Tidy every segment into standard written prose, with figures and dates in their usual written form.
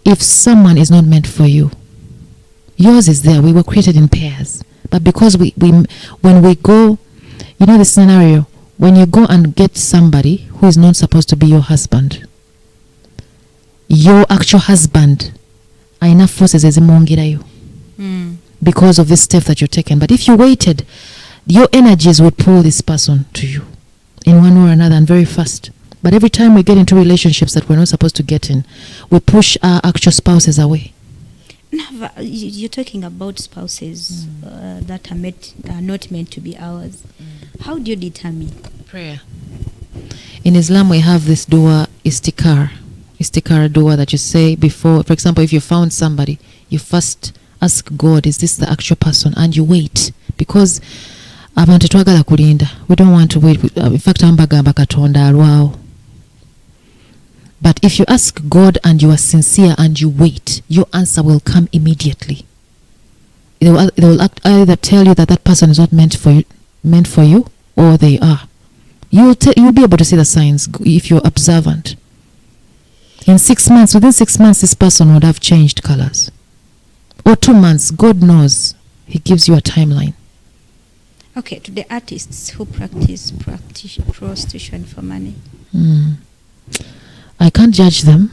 if someone is not meant for you, yours is there. We were created in pairs. But because when we go, you know the scenario, when you go and get somebody who is not supposed to be your husband, your actual husband, enough forces ezimwongerayo because of this step that you're taking. But if you waited, your energies would pull this person to you in one way or another, and very fast. But every time we get into relationships that we're not supposed to get in, we push our actual spouses away. Naava, you're talking about spouses that are not meant to be ours. How do you determine? Prayer. In Islam, we have this dua, istikara dua, that you say before. For example, if you found somebody, you first ask God, is this the actual person? And you wait, because abantu twagala kulinda. We don't want to wait. In fact, ambagamba katonda alwawo. But if you ask God and you are sincere and you wait, your answer will come immediately. They will either tell you that that person is not meant for you, or they are. You'll be able to see the signs if you're observant. Within 6 months, this person would have changed colors. Or 2 months, God knows. He gives you a timeline. Okay, to the artists who practice prostitution for money. I can't judge them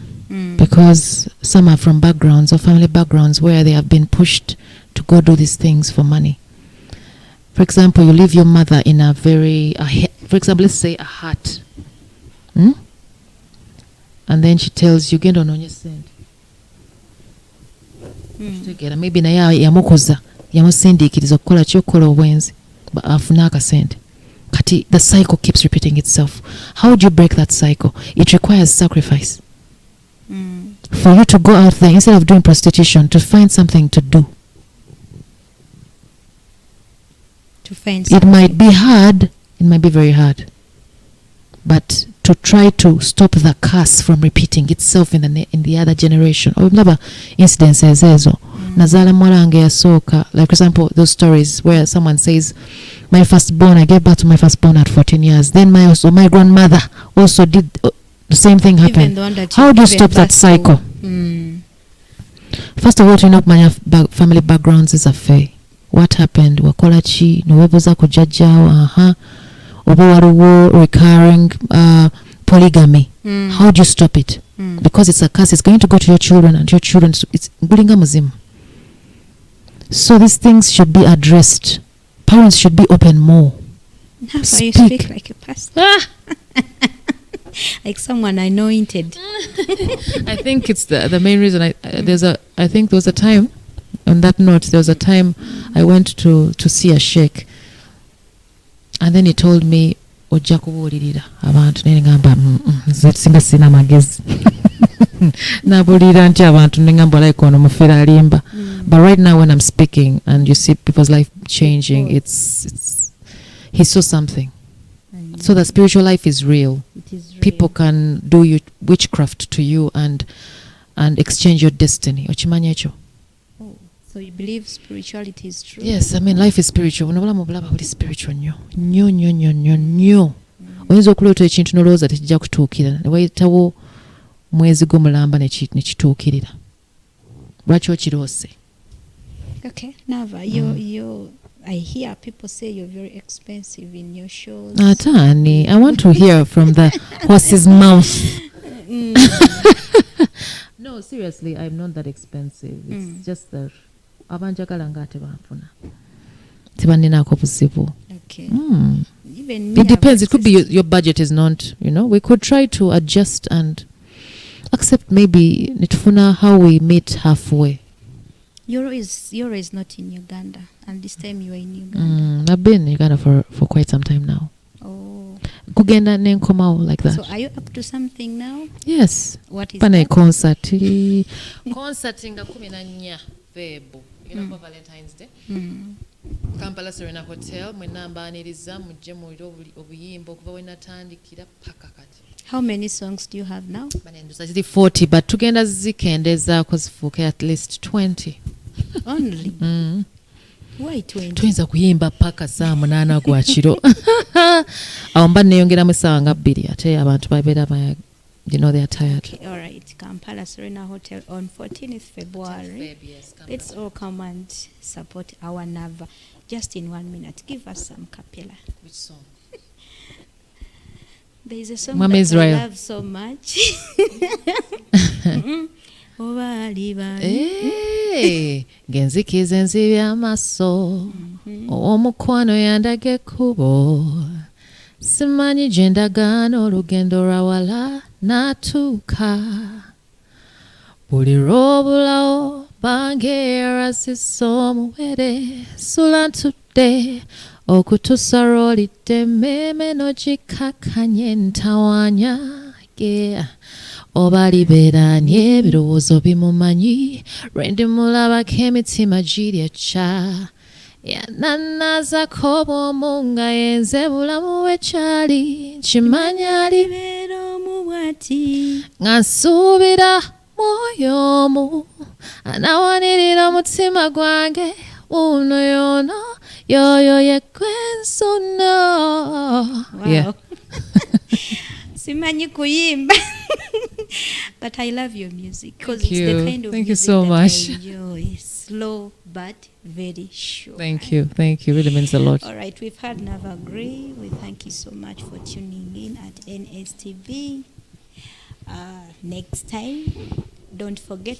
because some are from backgrounds or family backgrounds where they have been pushed to go do these things for money. For example, you leave your mother in for example, let's say a hut. And then she tells you, get on your send. Maybe naye yamukoza yamusindikiriza okukola kyokola obwenzi afuna akasente. Kati the cycle keeps repeating itself. How would you break that cycle? It requires sacrifice. For you to go out there, instead of doing prostitution, to find something to do. It might be hard. It might be very hard. But to try to stop the curse from repeating itself in the other generation. Or another incidences ezo. Nazala mwalange yasoka. Like for example, those stories where someone says, my firstborn, I gave birth to my firstborn at 14 years. Then my grandmother also did the same thing happen. How do you stop that cycle? First of all, to know my family backgrounds is a fair. What happened? Wakola chi, nuwebuza kujajao, oba waliwo recurring polygamy. How do you stop it? Because it's a curse. It's going to go to your children and your children. It's bulinga muzimu. So these things should be addressed. Parents should be open more. Naava, you speak like a pastor. Like someone anointed. I think it's the main reason. I think there was a time, on that note, there was a time I went to see a sheikh, and then he told me, ojja kubuulirira abantu ne ngamba singa sina magezi nabuulirira nti abantu ne ngamba like ono mufera alimba. But right now when I'm speaking and you see people's life changing, it's he saw something. So the spiritual life is real. It is real. People can do witchcraft to you and exchange your destiny. Ochimanya echo? Oh, so you believe spirituality is true? Yes, I mean life is spiritual. Unabulamu bulaba buli spiritual nnyo. Oyinza okuloota ekintu nolowooza tekijja kutuukira ne wayitawo mwezi gw'omulamba ne kituukirira. Lwaki okiroose? Okay, Naava, I hear people say you're very expensive in your shows. Atani, I want to hear from the horse's mouth. No, seriously, I'm not that expensive. It's just that abanjagala nga tebanfuna. Tebaninako buzibu. Okay. Even it depends. It could be your budget is not, we could try to adjust and accept maybe nitufuna how we meet halfway. Euro is not in Uganda, and this time you are in Uganda. I've been in Uganda for quite some time now. Oh. Kugenda nenkomao like that. So are you up to something now? Yes. What is Pane that? concert. Concert nga 14 February. For Valentine's Day. Kampala Serena Hotel. Mwenambaniriza mujje muliro obuyimbo kuva wenatandikira paka kati. How many songs do you have now? Banenduza ziri 40, but tugenda zikendezaako zifuuke at least 20. Only? Why 20? Tuyinza kuyimba paka saa 8 gwa kiro. Awo mba neeyongeramu essaawa nga 2 ate abantu babeera You know they are tired. Okay, all right. Kampala Serena Hotel on 14th February. Let's all come and support our Naava. Just in 1 minute, give us some capella. Which song? There is a song Mama that Israel. I love so much. Genzikiza enzibya amaso omukwano yandage kubo simanyi gye ndagaana olugendo lwa wala natuuka buli lw'obulawo bange erasisa omuwere sula ntudde okutuusa lw'olidde emmeeme n'ogikkakkanya entawaanya oba libeeranye ebirowoozo bimumanyi lwe ndimulabako emitima giri ekya yananazako bw'omu nga yenze bulamu bwe kyali nkimanya alibeera omu bw'ati nga nsuubira mwoyo omu anawanirira omutima gwange uno yono yoyo yegwe nsuno. Wow. Simanyi kuyimba. But I love your music because it's the kind of Thank you music so that much. I enjoy. Slow but very sure. Thank you. Really means a lot. All right, we've had Naava Grey. We thank you so much for tuning in at NSTV. Next time, don't forget